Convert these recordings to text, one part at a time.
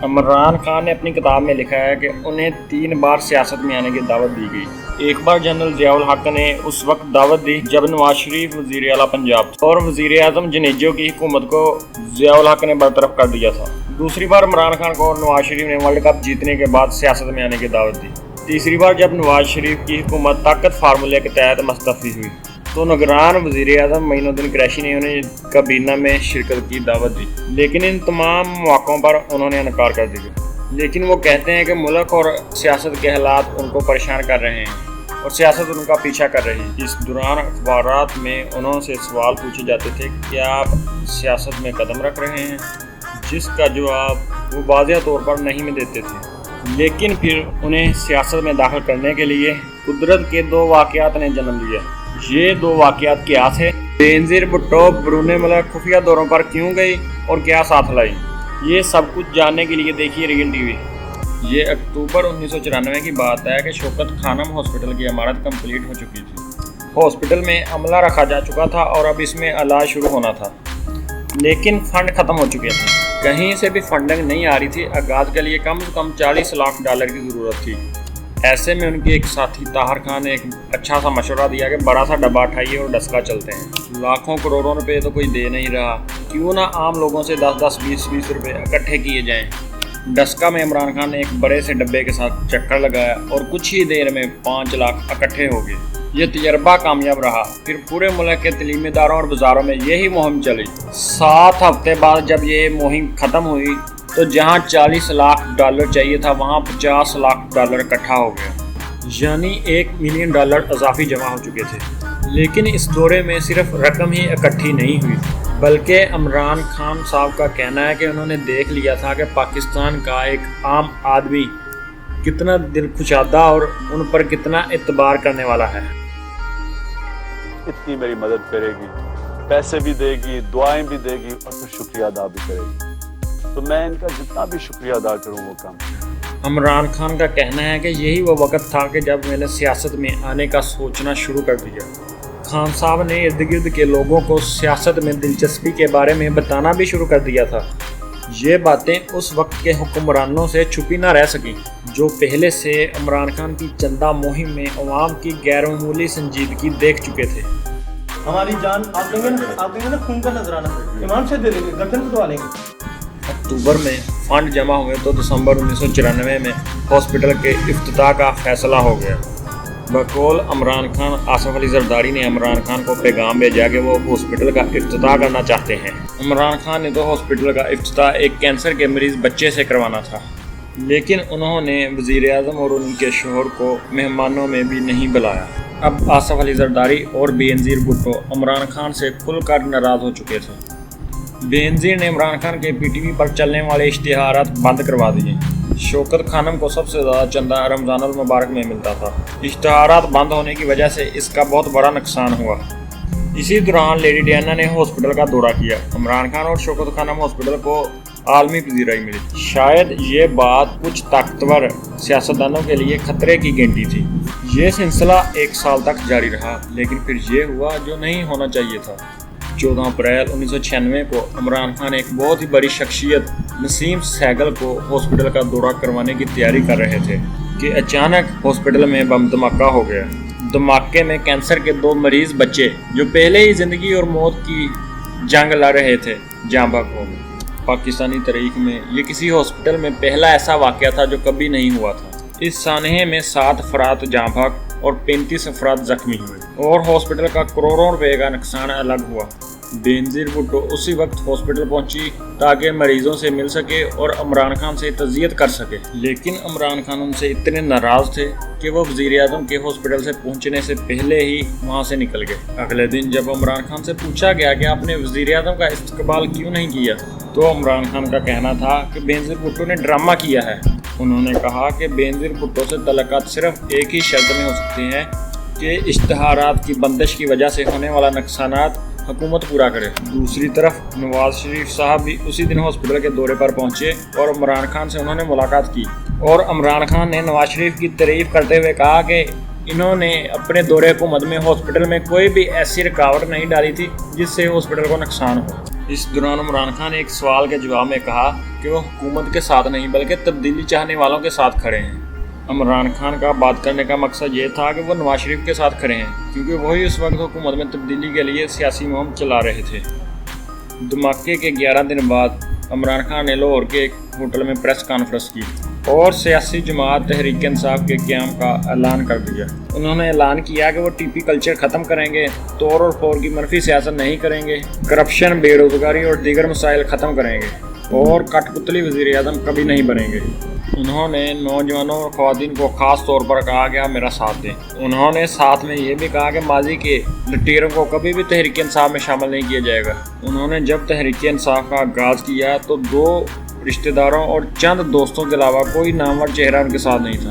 عمران خان نے اپنی کتاب میں لکھا ہے کہ انہیں 3 بار سیاست میں آنے کی دعوت دی گئی۔ ایک بار جنرل ضیاء الحق نے اس وقت دعوت دی جب نواز شریف وزیر اعلیٰ پنجاب تھا اور وزیر اعظم جنیجو کی حکومت کو ضیاء الحق نے برطرف کر دیا تھا۔ دوسری بار عمران خان کو نواز شریف نے ورلڈ کپ جیتنے کے بعد سیاست میں آنے کی دعوت دی۔ تیسری بار جب نواز شریف کی حکومت طاقت فارمولے کے تحت مستعفی ہوئی تو نگران وزیر اعظم معین الدین قریشی نے انہیں کابینہ میں شرکت کی دعوت دی، لیکن ان تمام مواقعوں پر انہوں نے انکار کر دیا۔ لیکن وہ کہتے ہیں کہ ملک اور سیاست کے حالات ان کو پریشان کر رہے ہیں اور سیاست ان کا پیچھا کر رہی ہے۔ اس دوران اخبارات میں انہوں سے سوال پوچھے جاتے تھے کہ کیا آپ سیاست میں قدم رکھ رہے ہیں، جس کا جواب وہ واضح طور پر نہیں میں دیتے تھے۔ لیکن پھر انہیں سیاست میں داخل کرنے کے لیے قدرت کے 2 واقعات نے جنم لیا۔ یہ 2 واقعات کیا تھے؟ بینظیر بھٹو بیرون ملک خفیہ دوروں پر کیوں گئی اور کیا ساتھ لائی؟ یہ سب کچھ جاننے کے لیے دیکھیے ریئل ٹی وی۔ یہ اکتوبر 1994 کی بات ہے کہ شوکت خانم ہاسپٹل کی عمارت کمپلیٹ ہو چکی تھی۔ ہاسپٹل میں عملہ رکھا جا چکا تھا اور اب اس میں علاج شروع ہونا تھا، لیکن فنڈ ختم ہو چکے تھے۔ کہیں سے بھی فنڈنگ نہیں آ رہی تھی۔ آغاز کے لیے کم سے کم $40 لاکھ کی ضرورت تھی۔ ایسے میں ان کے ایک ساتھی طاہر خان نے ایک اچھا سا مشورہ دیا کہ بڑا سا ڈبہ اٹھائیے اور ڈسکا چلتے ہیں۔ لاکھوں کروڑوں روپے تو کوئی دے نہیں رہا، کیوں نہ عام لوگوں سے 10-10 20-20 روپے اکٹھے کیے جائیں۔ ڈسکا میں عمران خان نے ایک بڑے سے ڈبے کے ساتھ چکر لگایا اور کچھ ہی دیر میں 5 لاکھ اکٹھے ہو گئے۔ یہ تجربہ کامیاب رہا۔ پھر پورے ملک کے تعلیمی اداروں اور بازاروں میں یہی مہم چلی۔ 7 ہفتے بعد جب یہ مہم ختم ہوئی تو جہاں $40 لاکھ چاہیے تھا وہاں $50 لاکھ اکٹھا ہو گیا، یعنی $1 ملین اضافی جمع ہو چکے تھے۔ لیکن اس دورے میں صرف رقم ہی اکٹھی نہیں ہوئی، بلکہ عمران خان صاحب کا کہنا ہے کہ انہوں نے دیکھ لیا تھا کہ پاکستان کا ایک عام آدمی کتنا دل کشادہ اور ان پر کتنا اعتبار کرنے والا ہے۔ اتنی میری مدد کرے گی، پیسے بھی دے گی، دعائیں بھی دے گی اور پھر شکریہ ادا بھی کرے گی، تو میں ان کا جتنا بھی شکریہ ادا کروں وہ کم۔ عمران خان کا کہنا ہے کہ یہی وہ وقت تھا کہ جب میں نے سیاست میں آنے کا سوچنا شروع کر دیا۔ خان صاحب نے ارد گرد کے لوگوں کو سیاست میں دلچسپی کے بارے میں بتانا بھی شروع کر دیا تھا۔ یہ باتیں اس وقت کے حکمرانوں سے چھپی نہ رہ سکیں، جو پہلے سے عمران خان کی چندہ مہم میں عوام کی غیر معمولی سنجیدگی دیکھ چکے تھے۔ ہماری جان آپ دیں گے نا خون کا نذرانہ ایمان سے دے دیں گے، گردن کٹوا لیں گے۔ اکتوبر میں فنڈ جمع ہوئے تو دسمبر 1994 میں ہاسپٹل کے افتتاح کا فیصلہ ہو گیا۔ بقول عمران خان، آصف علی زرداری نے عمران خان کو پیغام بھیجا کہ وہ ہاسپٹل کا افتتاح کرنا چاہتے ہیں۔ عمران خان نے تو ہاسپٹل کا افتتاح ایک کینسر کے مریض بچے سے کروانا تھا، لیکن انہوں نے وزیر اعظم اور ان کے شوہر کو مہمانوں میں بھی نہیں بلایا۔ اب آصف علی زرداری اور بینظیر بھٹو عمران خان سے کھل کر ناراض ہو چکے تھے۔ بینظیر نے عمران خان کے پی ٹی وی پر چلنے والے اشتہارات بند کروا دیے۔ شوکت خانم کو سب سے زیادہ چندہ رمضان المبارک میں ملتا تھا۔ اشتہارات بند ہونے کی وجہ سے اس کا بہت بڑا نقصان ہوا۔ اسی دوران لیڈی ڈیانا نے ہاسپٹل کا دورہ کیا۔ عمران خان اور شوکت خانم ہاسپٹل کو عالمی پذیرائی ملی۔ شاید یہ بات کچھ طاقتور سیاستدانوں کے لیے خطرے کی گھنٹی تھی۔ یہ سلسلہ 1 سال تک جاری رہا، لیکن پھر یہ ہوا جو نہیں ہونا چاہیے تھا۔ 14 اپریل 1996 کو عمران خان ایک بہت ہی بڑی شخصیت نسیم سہگل کو ہاسپٹل کا دورہ کروانے کی تیاری کر رہے تھے کہ اچانک ہاسپٹل میں بم دھماکہ ہو گیا۔ دھماکے میں کینسر کے 2 مریض بچے جو پہلے ہی زندگی اور موت کی جنگ لڑ رہے تھے جاں بحق ہو گئے۔ پاکستانی تاریخ میں یہ کسی ہاسپٹل میں پہلا ایسا واقعہ تھا جو کبھی نہیں ہوا تھا۔ اس سانحے میں 7 افراد جاں بحق اور 35 افراد زخمی ہوئے اور ہاسپٹل کا کروڑوں روپے کا نقصان الگ ہوا۔ بینظیر بھٹو اسی وقت ہاسپٹل پہنچی تاکہ مریضوں سے مل سکے اور عمران خان سے تعزیت کر سکے، لیکن عمران خان ان سے اتنے ناراض تھے کہ وہ وزیر اعظم کے ہاسپٹل سے پہنچنے سے پہلے ہی وہاں سے نکل گئے۔ اگلے دن جب عمران خان سے پوچھا گیا کہ آپ نے وزیر اعظم کا استقبال کیوں نہیں کیا تو عمران خان کا کہنا تھا کہ بینظیر بھٹو نے ڈرامہ کیا ہے۔ انہوں نے کہا کہ بینظیر بھٹو سے تعلقات صرف ایک ہی شرط میں ہو سکتے ہیں کہ اشتہارات کی بندش کی وجہ سے ہونے والا نقصانات حکومت پورا کرے۔ دوسری طرف نواز شریف صاحب بھی اسی دن ہاسپٹل کے دورے پر پہنچے اور عمران خان سے انہوں نے ملاقات کی، اور عمران خان نے نواز شریف کی تعریف کرتے ہوئے کہا کہ انہوں نے اپنے دور حکومت میں ہاسپٹل میں کوئی بھی ایسی رکاوٹ نہیں ڈالی تھی جس سے ہاسپٹل کو نقصان ہو۔ اس دوران عمران خان نے ایک سوال کے جواب میں کہا کہ وہ حکومت کے ساتھ نہیں بلکہ تبدیلی چاہنے والوں کے ساتھ کھڑے ہیں۔ عمران خان کا بات کرنے کا مقصد یہ تھا کہ وہ نواز شریف کے ساتھ کھڑے ہیں کیونکہ وہی اس وقت حکومت میں تبدیلی کے لیے سیاسی مہم چلا رہے تھے۔ دھماکے کے 11 دن بعد عمران خان نے لاہور کے ایک ہوٹل میں پریس کانفرنس کی اور سیاسی جماعت تحریک انصاف کے قیام کا اعلان کر دیا۔ انہوں نے اعلان کیا کہ وہ ٹی پی کلچر ختم کریں گے، توڑ اور پھوڑ کی منفی سیاست نہیں کریں گے، کرپشن، بے روزگاری اور دیگر مسائل ختم کریں گے اور کٹ پتلی وزیر اعظم کبھی نہیں بنیں گے۔ انہوں نے نوجوانوں اور خواتین کو خاص طور پر کہا کہ آپ میرا ساتھ دیں۔ انہوں نے ساتھ میں یہ بھی کہا کہ ماضی کے لٹیروں کو کبھی بھی تحریک انصاف میں شامل نہیں کیا جائے گا۔ انہوں نے جب تحریک انصاف کا آغاز کیا تو 2 رشتہ داروں اور چند دوستوں کے علاوہ کوئی نامور چہرہ ان کے ساتھ نہیں تھا۔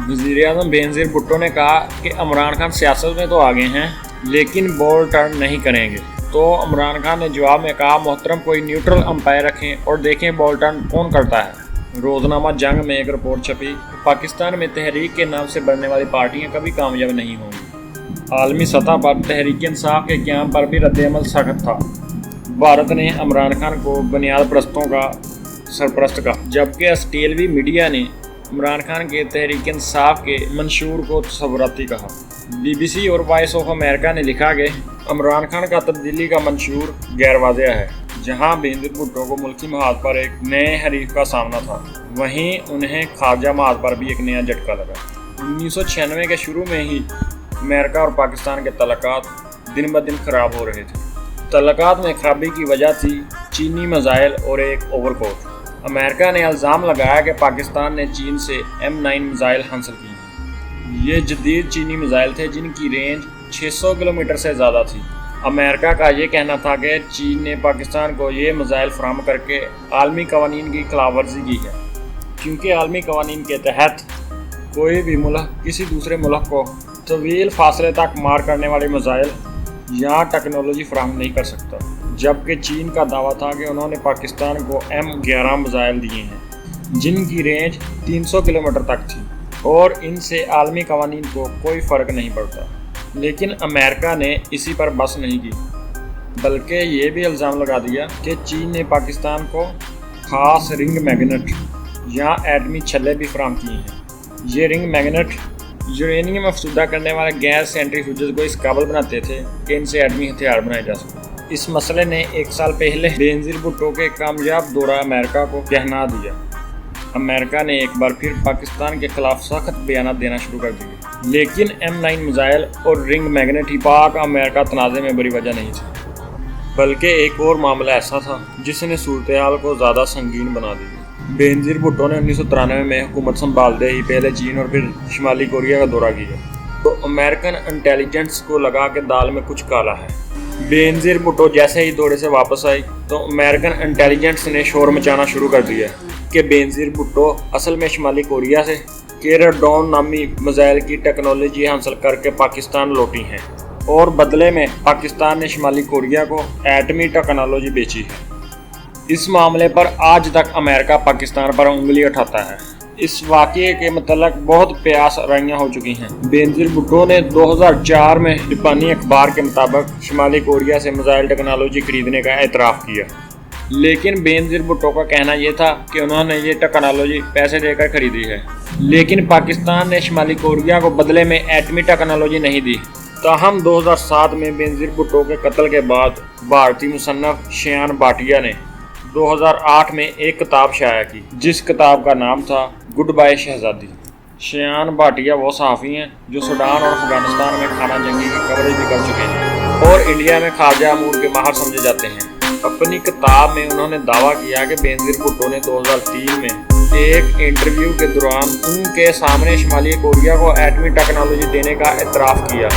وزیر اعظم بینظیر بھٹو نے کہا کہ عمران خان سیاست میں تو آگے ہیں لیکن بال ٹرن نہیں کریں گے، تو عمران خان نے جواب میں کہا محترم کوئی نیوٹرل امپائر رکھیں اور دیکھیں بال ٹرن کون کرتا ہے۔ روزنامہ جنگ میں ایک رپورٹ چھپی، پاکستان میں تحریک کے نام سے بڑھنے والی پارٹیاں کبھی کامیاب نہیں ہوں گی۔ عالمی سطح پر تحریک انصاف کے قیام پر بھی رد عمل سخت تھا۔ بھارت نے عمران خان کو بنیاد پرستوں کا سرپرست کہا، جبکہ آسٹریلوی میڈیا نے عمران خان کے تحریک انصاف کے منشور کو تصوراتی کہا۔ BBC اور وائس آف امریکہ نے لکھا کہ عمران خان کا تبدیلی کا منشور غیر واضح ہے۔ جہاں بینظیر بھٹو کو ملکی محاذ پر ایک نئے حریف کا سامنا تھا، وہیں انہیں خارجہ محاذ پر بھی ایک نیا جھٹکا لگا۔ 1996 کے شروع میں ہی امریکہ اور پاکستان کے تعلقات دن بدن خراب ہو رہے تھے۔ تعلقات میں خرابی کی وجہ تھی چینی میزائل اور ایک اوور کوٹ۔ امریکہ نے الزام لگایا کہ پاکستان نے چین سے M9 میزائل حاصل کی ہیں۔ یہ جدید چینی میزائل تھے جن کی رینج 600 کلومیٹر سے زیادہ تھی۔ امریکہ کا یہ کہنا تھا کہ چین نے پاکستان کو یہ میزائل فراہم کر کے عالمی قوانین کی خلاف ورزی کی ہے، کیونکہ عالمی قوانین کے تحت کوئی بھی ملک کسی دوسرے ملک کو طویل فاصلے تک مار کرنے والی میزائل یا ٹیکنالوجی فراہم نہیں کر سکتا، جبکہ چین کا دعویٰ تھا کہ انہوں نے پاکستان کو M11 میزائل دیے ہیں جن کی رینج 300 کلومیٹر تک تھی اور ان سے عالمی قوانین کو کوئی فرق نہیں پڑتا۔ لیکن امریکہ نے اسی پر بس نہیں کی، بلکہ یہ بھی الزام لگا دیا کہ چین نے پاکستان کو خاص رنگ میگنٹ یا ایٹمی چھلے بھی فراہم کیے ہیں۔ یہ رنگ میگنٹ یورینیم افسودہ کرنے والے گیس سینٹریفیوجز کو اس قابل بناتے تھے کہ ان سے ایٹمی ہتھیار بنائے جا سکیں۔ اس مسئلے نے 1 سال پہلے بینظیر بھٹو کے کامیاب دورہ امریکہ کو دہنا دیا۔ امریکہ نے ایک بار پھر پاکستان کے خلاف سخت بیانات دینا شروع کر دیے، لیکن M9 میزائل اور رنگ میگنٹ ہی پاک امریکہ تنازع میں بڑی وجہ نہیں تھی، بلکہ ایک اور معاملہ ایسا تھا جس نے صورتحال کو زیادہ سنگین بنا دی۔ بینظیر بھٹو نے 1993 میں حکومت سنبھالتے ہی پہلے چین اور پھر شمالی کوریا کا دورہ کیا، تو امریکن انٹیلیجنس کو لگا کہ دال میں کچھ کالا ہے۔ بینظیر بھٹو جیسے ہی دورے سے واپس آئی تو امریکن انٹیلیجنس نے شور مچانا شروع کر دیا کہ بینظیر بھٹو اصل میں شمالی کوریا سے کیرڈون نامی میزائل کی ٹیکنالوجی حاصل کر کے پاکستان لوٹی ہیں اور بدلے میں پاکستان نے شمالی کوریا کو ایٹمی ٹیکنالوجی بیچی ہے۔ اس معاملے پر آج تک امریکہ پاکستان پر انگلی اٹھاتا ہے۔ اس واقعے کے متعلق بہت پیاس آرائیاں ہو چکی ہیں۔ بینظیر بھٹو نے 2004 میں جاپانی اخبار کے مطابق شمالی کوریا سے میزائل ٹیکنالوجی خریدنے کا اعتراف کیا، لیکن بینظیر بھٹو کا کہنا یہ تھا کہ انہوں نے یہ ٹیکنالوجی پیسے دے کر خریدی ہے، لیکن پاکستان نے شمالی کوریا کو بدلے میں ایٹمی ٹیکنالوجی نہیں دی۔ تاہم 2007 میں بینظیر بھٹو کے قتل کے بعد بھارتی مصنف شیان بھاٹیا نے 2008 میں ایک کتاب شائع کی جس کتاب کا نام تھا گڈ بائے شہزادی۔ شیان بھاٹیا وہ صحافی ہیں جو سوڈان اور افغانستان میں خانہ جنگی کی کوریج بھی کر چکے ہیں اور انڈیا میں خارجہ امور کے ماہر سمجھے جاتے ہیں۔ اپنی کتاب میں انہوں نے دعویٰ کیا کہ بینظیر بھٹو نے 2003 میں ایک انٹرویو کے دوران ان کے سامنے شمالی کوریا کو ایٹمی ٹیکنالوجی دینے کا اعتراف کیا۔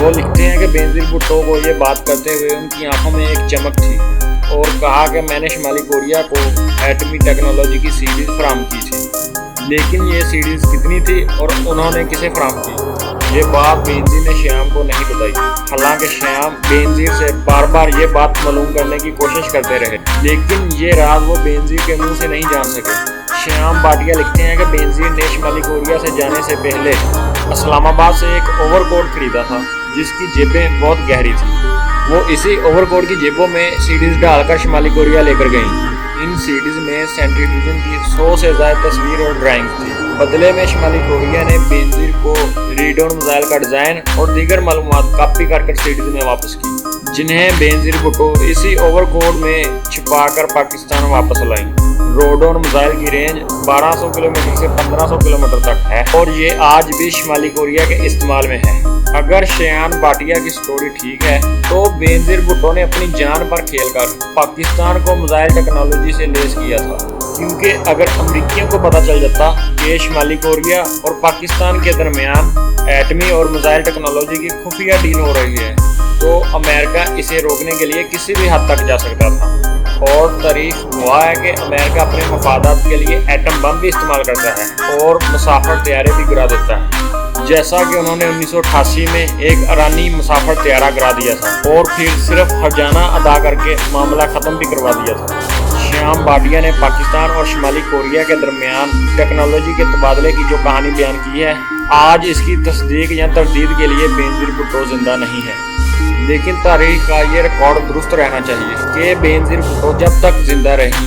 وہ لکھتے ہیں کہ بینظیر بھٹو کو یہ بات کرتے ہوئے ان کی آنکھوں میں ایک چمک تھی اور کہا کہ میں نے شمالی کوریا کو ایٹمی ٹیکنالوجی کی سیڈیز فراہم کی تھی، لیکن یہ سیڈیز کتنی تھی اور انہوں نے کسے فراہم کی، یہ بات بینظیر نے شیام کو نہیں بتائی۔ حالانکہ شیام بینظیر سے بار بار یہ بات معلوم کرنے کی کوشش کرتے رہے، لیکن یہ راز وہ بینظیر کے منہ سے نہیں جان سکے۔ شیام بھاٹیا لکھتے ہیں کہ بینظیر نے شمالی کوریا سے جانے سے پہلے اسلام آباد سے ایک اوور کوٹ خریدا تھا جس کی جیبیں بہت گہری تھی. وہ اسی اوور کوٹ کی جیبوں میں سیڈیز ڈال کر شمالی کوریا لے کر گئیں. ان سیڈیز میں سینٹری ڈویژن کی 100 سے زائد تصویر اور ڈرائنگز تھی. بدلے میں شمالی کوریا نے بینظیر کو ریڈون میزائل کا ڈیزائن اور دیگر معلومات کاپی کر سیڈیز میں واپس کی، جنہیں بینظیر بھٹو اسی اوور کوٹ میں چھپا کر پاکستان واپس لائیں. روڈون میزائل کی رینج 1200 کلومیٹر سے 1500 کلومیٹر تک ہے اور یہ آج بھی شمالی کوریا کے استعمال میں ہے. اگر شیان بھاٹیا کی سٹوری ٹھیک ہے تو بینظیر بھٹو نے اپنی جان پر کھیل کر پاکستان کو میزائل ٹیکنالوجی سے لیس کیا تھا، کیونکہ اگر امریکیوں کو پتہ چل جاتا کہ شمالی کوریا اور پاکستان کے درمیان ایٹمی اور میزائل ٹیکنالوجی کی خفیہ ڈیل ہو رہی ہے تو امریکہ اسے روکنے کے لیے کسی بھی حد تک جا سکتا تھا. اور تاریخ گواہ ہے کہ امریکہ اپنے مفادات کے لیے ایٹم بم بھی استعمال کرتا ہے اور مسافر طیارے بھی گرا دیتا ہے، جیسا کہ انہوں نے 1988 میں ایک ایرانی مسافر طیارہ گرا دیا تھا اور پھر صرف ہرجانہ ادا کر کے معاملہ ختم بھی کروا دیا تھا. شیام بھاٹیا نے پاکستان اور شمالی کوریا کے درمیان ٹیکنالوجی کے تبادلے کی جو کہانی بیان کی ہے، آج اس کی تصدیق یا تردید کے لیے بینظیر بھٹو زندہ نہیں ہے. لیکن تاریخ کا یہ ریکارڈ درست رہنا چاہیے کہ بینظیر بھٹو جب تک زندہ رہی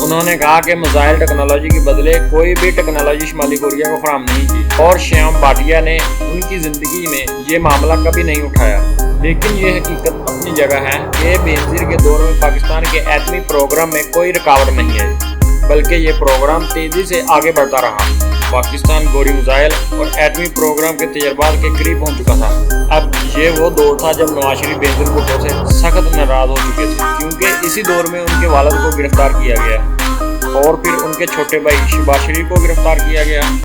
انہوں نے کہا کہ میزائل ٹیکنالوجی کے بدلے کوئی بھی ٹیکنالوجی شمالی کوریا کو فراہم نہیں کی، اور شیام بھاٹیا نے ان کی زندگی میں یہ معاملہ کبھی نہیں اٹھایا. لیکن یہ حقیقت اپنی جگہ ہے کہ بینظیر کے دور میں پاکستان کے ایٹمی پروگرام میں کوئی رکاوٹ نہیں ہے، بلکہ یہ پروگرام تیزی سے آگے بڑھتا رہا. پاکستان گوری میزائل اور ایٹمی پروگرام کے تجربات کے قریب پہنچ چکا تھا. اب یہ وہ دور تھا جب نواز شریف بینظیر بھٹو سے سخت ناراض ہو چکے تھے، کیونکہ اسی دور میں ان کے والد کو گرفتار کیا گیا اور پھر ان کے چھوٹے بھائی شہباز شریف کو گرفتار کیا گیا